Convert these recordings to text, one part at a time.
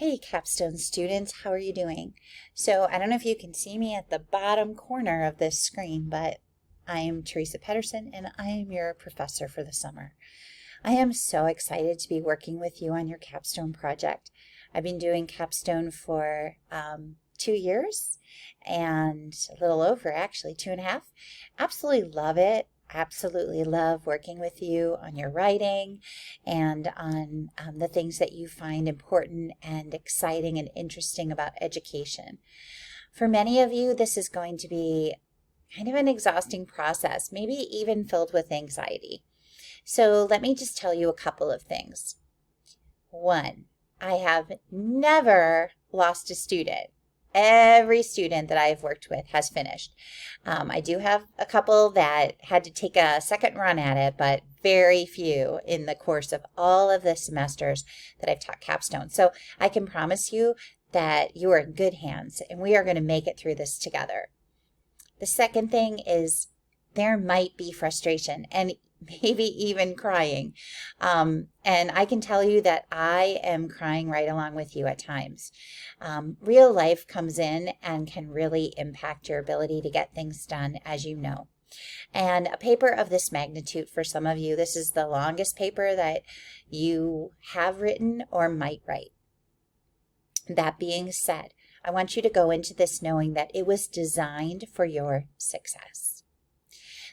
Hey Capstone students, how are you doing? So I don't know if you can see me at the bottom corner of this screen, but I am Teresa Pedersen and I am your professor for the summer. I am so excited to be working with you on your capstone project. I've been doing capstone for 2 years and a little over, actually 2.5. Absolutely love it. Absolutely love working with you on your writing and on the things that you find important and exciting and interesting about education. For many of you, this is going to be kind of an exhausting process, maybe even filled with anxiety. So let me just tell you a couple of things. One, I have never lost a student. Every student that I've worked with has finished. I do have a couple that had to take a second run at it, but very few in the course of all of the semesters that I've taught capstone. So I can promise you that you are in good hands and we are going to make it through this together. The second thing is there might be frustration and maybe even crying. And I can tell you that I am crying right along with you at times. Real life comes in and can really impact your ability to get things done, as you know. And a paper of this magnitude for some of you, this is the longest paper that you have written or might write. That being said, I want you to go into this knowing that it was designed for your success.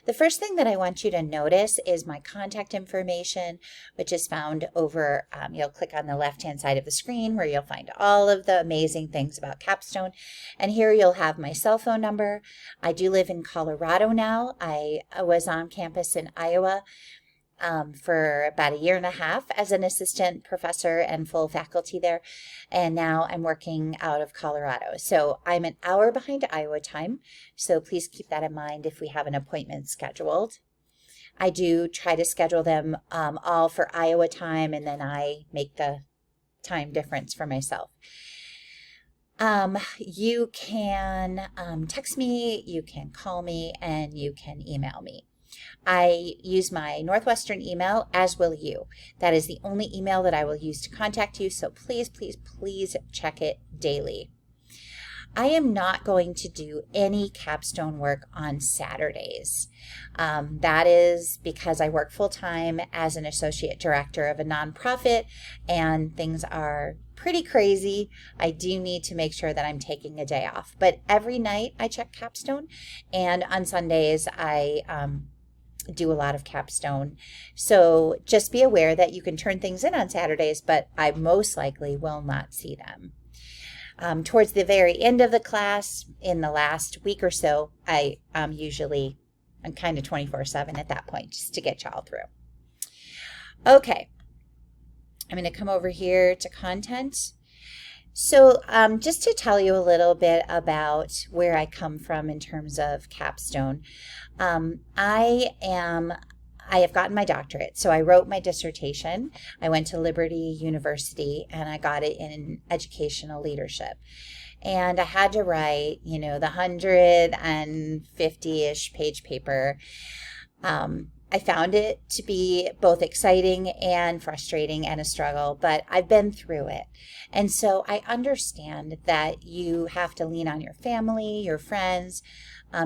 The first thing that I want you to notice is my contact information, which is found over, you'll click on the left-hand side of the screen where you'll find all of the amazing things about Capstone. And here you'll have my cell phone number. I do live in Colorado now. I was on campus in Iowa for about 1.5 years as an assistant professor and full faculty there. And now I'm working out of Colorado. So I'm an hour behind Iowa time. So please keep that in mind if we have an appointment scheduled. I do try to schedule them all for Iowa time, and then I make the time difference for myself. You can text me, you can call me, and you can email me. I use my Northwestern email, as will you. That is the only email that I will use to contact you, so please, please, please check it daily. I am not going to do any capstone work on Saturdays. That is because I work full-time as an associate director of a nonprofit and things are pretty crazy. I do need to make sure that I'm taking a day off. But every night I check capstone, and on Sundays I do a lot of capstone. So just be aware that you can turn things in on Saturdays, but I most likely will not see them. Towards the very end of the class, in the last week or so, I'm kind of 24/7 at that point, just to get y'all through. Okay, I'm going to come over here to content. So just to tell you a little bit about where I come from in terms of capstone, I have gotten my doctorate. So I wrote my dissertation. I went to Liberty University and I got it in educational leadership. And I had to write, the 150-ish page paper. I found it to be both exciting and frustrating and a struggle, but I've been through it. And so I understand that you have to lean on your family, your friends,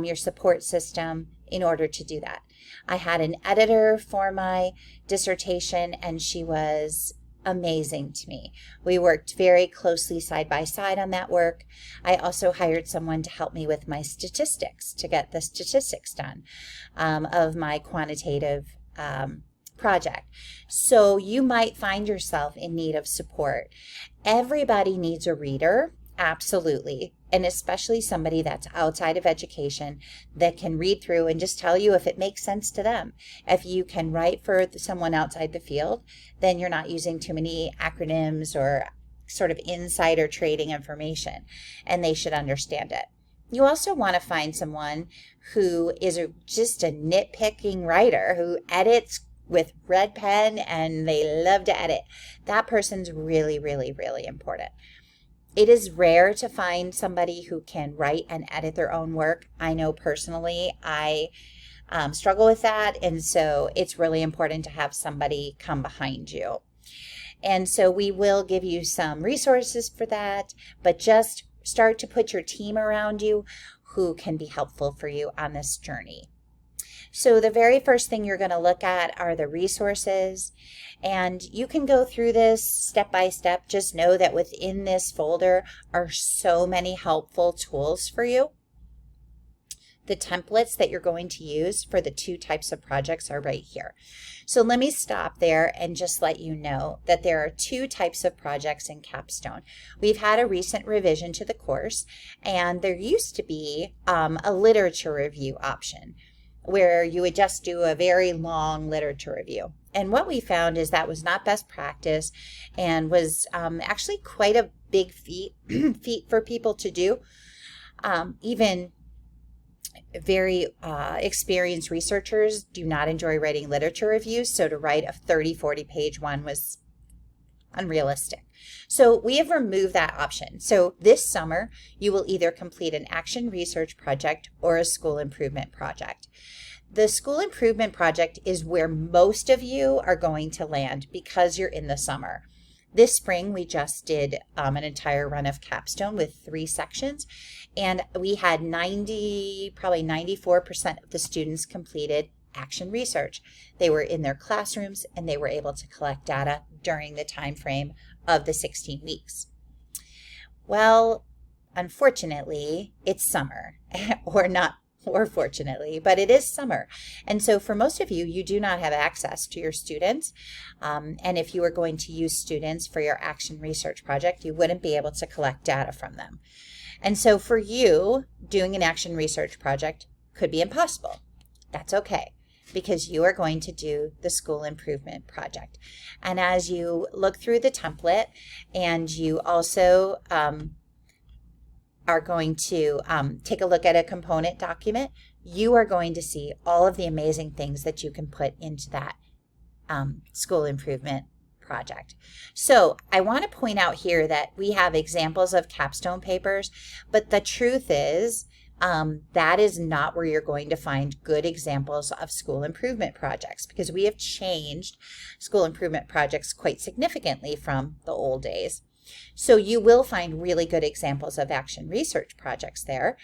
your support system in order to do that. I had an editor for my dissertation and she was amazing to me. We worked very closely side by side on that work. I also hired someone to help me with my statistics, to get the statistics done of my quantitative project. So you might find yourself in need of support. Everybody needs a reader, absolutely, and especially somebody that's outside of education that can read through and just tell you if it makes sense to them. If you can write for someone outside the field, then you're not using too many acronyms or sort of insider trading information, and they should understand it. You also want to find someone who is just a nitpicking writer who edits with red pen and they love to edit. That person's really, really, really important. It is rare to find somebody who can write and edit their own work. I know personally I struggle with that, and so it's really important to have somebody come behind you. And so we will give you some resources for that, but just start to put your team around you who can be helpful for you on this journey. So the very first thing you're going to look at are the resources, and you can go through this step by step. Just know that within this folder are so many helpful tools for you. The templates that you're going to use for the 2 types of projects are right here. So let me stop there and just let you know that there are 2 types of projects in Capstone. We've had a recent revision to the course, and there used to be a literature review option where you would just do a very long literature review. And what we found is that was not best practice and was actually quite a big feat for people to do. Even very experienced researchers do not enjoy writing literature reviews, so to write a 30-40 page one was unrealistic. So we have removed that option. So this summer, you will either complete an action research project or a school improvement project. The school improvement project is where most of you are going to land because you're in the summer. This spring, we just did an entire run of Capstone with 3 sections, and we had probably 94% of the students completed action research. They were in their classrooms and they were able to collect data during the time frame of the 16 weeks. Well, unfortunately, it's summer, or fortunately, but it is summer. And so for most of you, you do not have access to your students. And if you were going to use students for your action research project, you wouldn't be able to collect data from them. And so for you, doing an action research project could be impossible. That's okay, because you are going to do the school improvement project. And as you look through the template, and you also are going to take a look at a component document, you are going to see all of the amazing things that you can put into that school improvement project. So I want to point out here that we have examples of capstone papers, but the truth is that is not where you're going to find good examples of school improvement projects, because we have changed school improvement projects quite significantly from the old days. So you will find really good examples of action research projects there,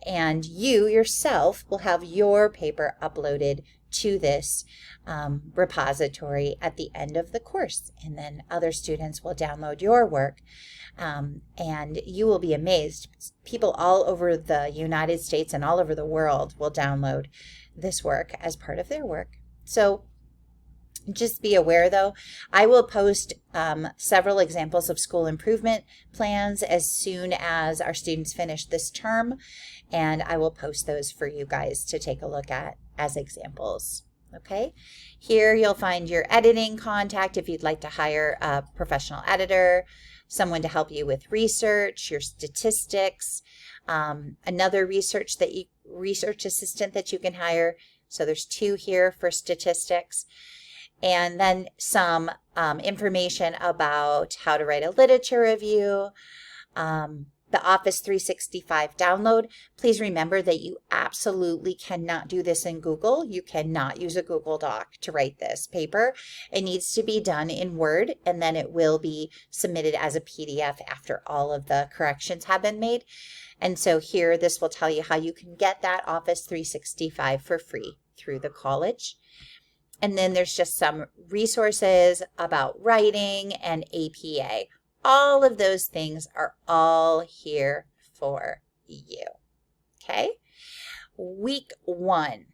and you yourself will have your paper uploaded to this repository at the end of the course, and then other students will download your work, and you will be amazed. People all over the United States and all over the world will download this work as part of their work. So just be aware, though, I will post several examples of school improvement plans as soon as our students finish this term, and I will post those for you guys to take a look at as examples. Okay, here you'll find your editing contact if you'd like to hire a professional editor, someone to help you with research, your statistics, another research assistant that you can hire. So there's 2 here for statistics. And then some information about how to write a literature review, the Office 365 download. Please remember that you absolutely cannot do this in Google. You cannot use a Google Doc to write this paper. It needs to be done in Word, and then it will be submitted as a PDF after all of the corrections have been made. And so here, this will tell you how you can get that Office 365 for free through the college. And then there's just some resources about writing and APA. All of those things are all here for you. Okay? Week 1.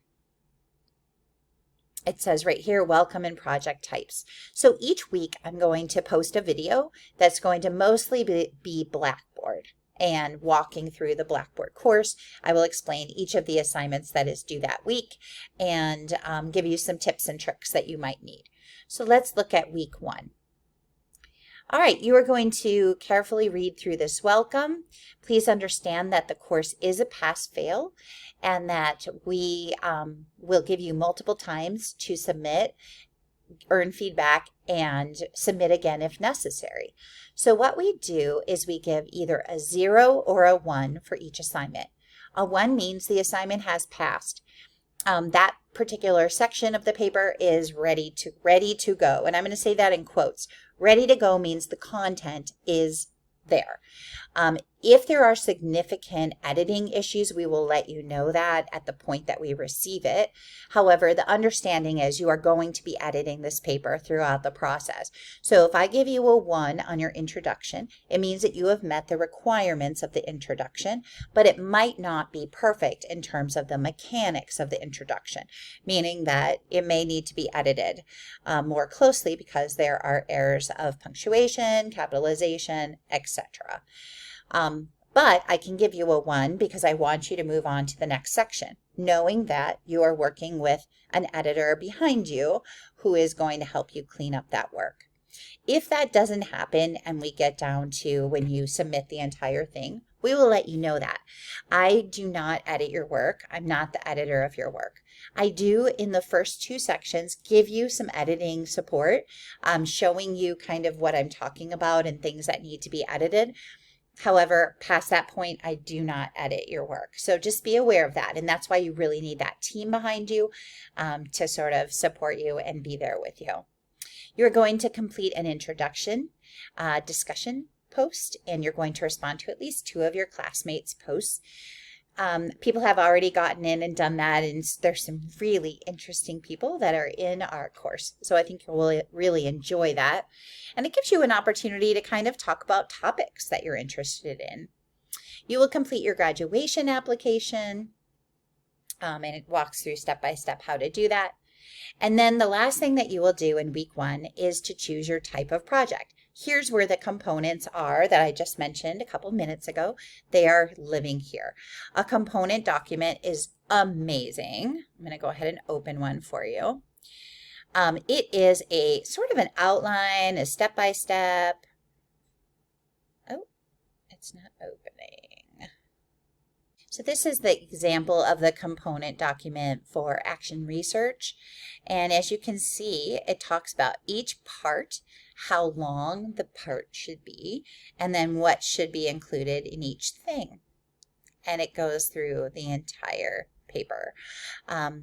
It says right here, welcome and project types. So each week I'm going to post a video that's going to mostly be Blackboard and walking through the Blackboard course. I will explain each of the assignments that is due that week and give you some tips and tricks that you might need. So let's look at week 1. All right, you are going to carefully read through this welcome. Please understand that the course is a pass-fail and that we will give you multiple times to submit, earn feedback, and submit again if necessary. So what we do is we give either a 0 or a 1 for each assignment. A 1 means the assignment has passed. That particular section of the paper is ready to go. And I'm going to say that in quotes, Ready to go means the content is there. If there are significant editing issues, we will let you know that at the point that we receive it. However, the understanding is you are going to be editing this paper throughout the process. So if I give you a 1 on your introduction, it means that you have met the requirements of the introduction, but it might not be perfect in terms of the mechanics of the introduction, meaning that it may need to be edited more closely because there are errors of punctuation, capitalization, etc. But I can give you a 1 because I want you to move on to the next section, knowing that you are working with an editor behind you who is going to help you clean up that work. If that doesn't happen and we get down to when you submit the entire thing, we will let you know that. I do not edit your work. I'm not the editor of your work. I do, in the first 2 sections, give you some editing support, showing you kind of what I'm talking about and things that need to be edited. However, past that point, I do not edit your work. So just be aware of that. And that's why you really need that team behind you to sort of support you and be there with you. You're going to complete an introduction discussion post, and you're going to respond to at least 2 of your classmates' posts. People have already gotten in and done that, and there's some really interesting people that are in our course. So I think you'll really enjoy that. And it gives you an opportunity to kind of talk about topics that you're interested in. You will complete your graduation application, and it walks through step by step how to do that. And then the last thing that you will do in week 1 is to choose your type of project. Here's where the components are that I just mentioned a couple minutes ago. They are living here. A component document is amazing. I'm going to go ahead and open one for you. It is a sort of an outline, a step-by-step. Oh, it's not opening. So this is the example of the component document for action research. And as you can see, it talks about each part, how long the part should be, and then what should be included in each thing. And it goes through the entire paper.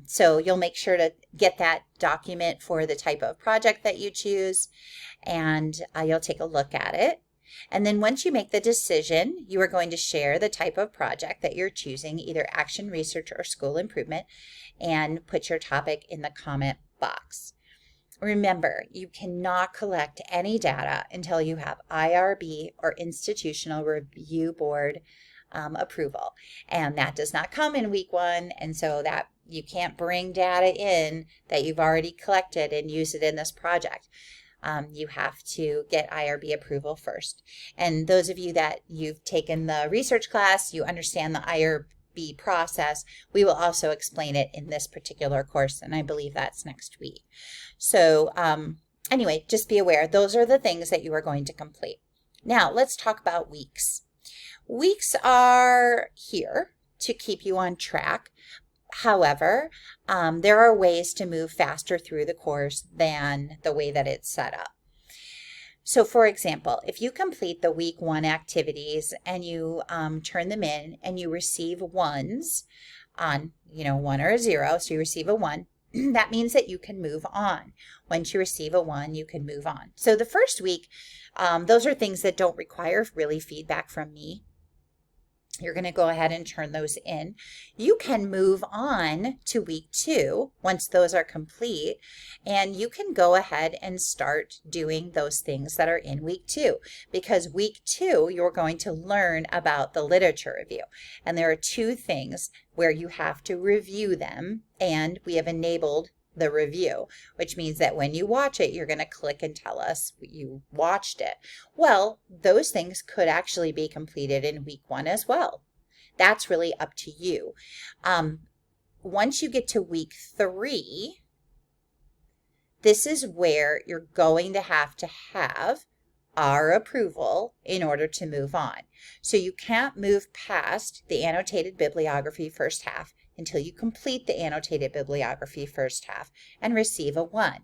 So you'll make sure to get that document for the type of project that you choose, and you'll take a look at it. And then once you make the decision, you are going to share the type of project that you're choosing, either action research or school improvement, and put your topic in the comment box. Remember, you cannot collect any data until you have IRB or Institutional Review Board approval. And that does not come in week 1, and so that you can't bring data in that you've already collected and use it in this project. You have to get IRB approval first. And those of you that you've taken the research class, you understand the IRB process. We will also explain it in this particular course, and I believe that's next week. So anyway, just be aware, those are the things that you are going to complete. Now, let's talk about weeks. Weeks are here to keep you on track. However, there are ways to move faster through the course than the way that it's set up. So for example, if you complete the week 1 activities and you turn them in and you receive 1s on, 1 or a 0, so you receive a 1, that means that you can move on. Once you receive a 1, you can move on. So the first week, those are things that don't require really feedback from me. You're going to go ahead and turn those in. You can move on to week 2 once those are complete, and you can go ahead and start doing those things that are in week 2, because week 2 you're going to learn about the literature review, and there are 2 things where you have to review them, and we have enabled the review, which means that when you watch it, you're going to click and tell us you watched it. Well, those things could actually be completed in week 1 as well. That's really up to you. Once you get to week 3, this is where you're going to have our approval in order to move on. So you can't move past the annotated bibliography first half until you complete the annotated bibliography first half and receive a 1.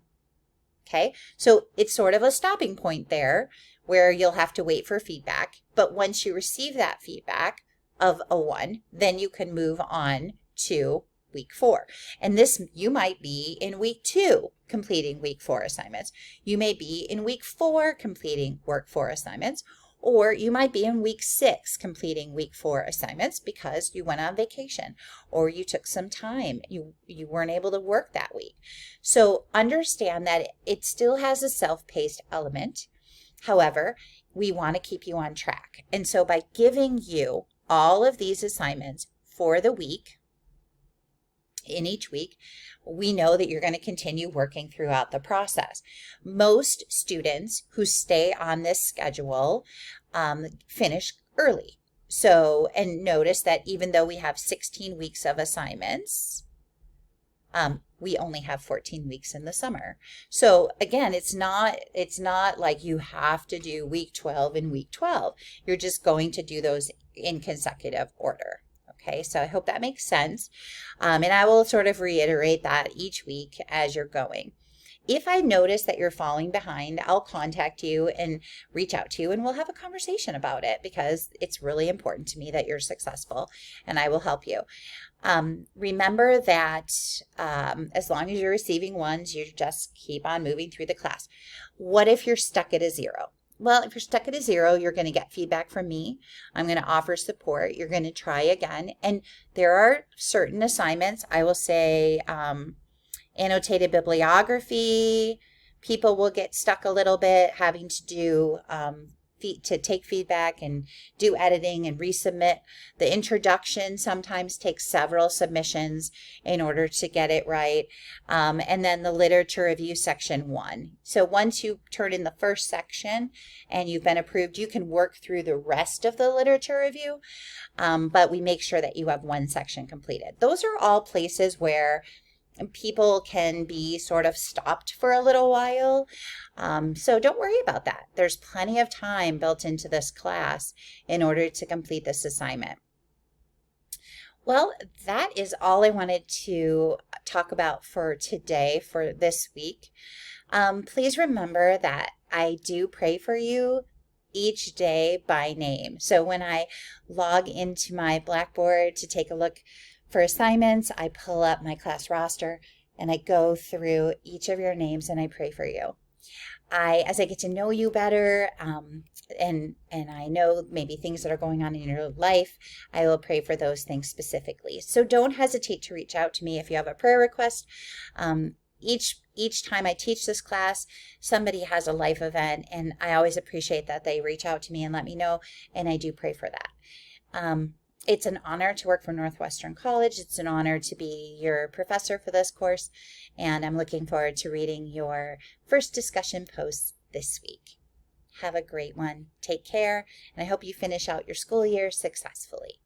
Okay, so it's sort of a stopping point there where you'll have to wait for feedback, but once you receive that feedback of a 1, then you can move on to week 4. And this, you might be in week 2 completing week 4 assignments. You may be in week 4 completing work 4 assignments, or you might be in week 6 completing week 4 assignments because you went on vacation or you took some time. You weren't able to work that week. So understand that it still has a self-paced element. However, we want to keep you on track. And so by giving you all of these assignments for the week, in each week, we know that you're going to continue working throughout the process. Most students who stay on this schedule finish early. So, and notice that even though we have 16 weeks of assignments, we only have 14 weeks in the summer. So again, it's not like you have to do week 12 and week 12. You're just going to do those in consecutive order. Okay, so I hope that makes sense. And I will sort of reiterate that each week as you're going. If I notice that you're falling behind, I'll contact you and reach out to you, and we'll have a conversation about it because it's really important to me that you're successful, and I will help you. Remember that as long as you're receiving ones, you just keep on moving through the class. What if you're stuck at a 0? Well, if you're stuck at a 0, you're going to get feedback from me. I'm going to offer support. You're going to try again. And there are certain assignments, I will say, annotated bibliography, people will get stuck a little bit having to do to take feedback and do editing and resubmit. The introduction sometimes takes several submissions in order to get it right. And then the literature review section 1. So once you turn in the first section and you've been approved, you can work through the rest of the literature review, but we make sure that you have 1 section completed. Those are all places where people can be sort of stopped for a little while. So don't worry about that. There's plenty of time built into this class in order to complete this assignment. Well, that is all I wanted to talk about for today, for this week. Please remember that I do pray for you each day by name. So when I log into my Blackboard to take a look for assignments, I pull up my class roster and I go through each of your names and I pray for you. As I get to know you better, and I know maybe things that are going on in your life, I will pray for those things specifically. So don't hesitate to reach out to me if you have a prayer request. Each time I teach this class, somebody has a life event, and I always appreciate that they reach out to me and let me know, and I do pray for that. It's an honor to work for Northwestern College. It's an honor to be your professor for this course, and I'm looking forward to reading your first discussion posts this week. Have a great one. Take care, and I hope you finish out your school year successfully.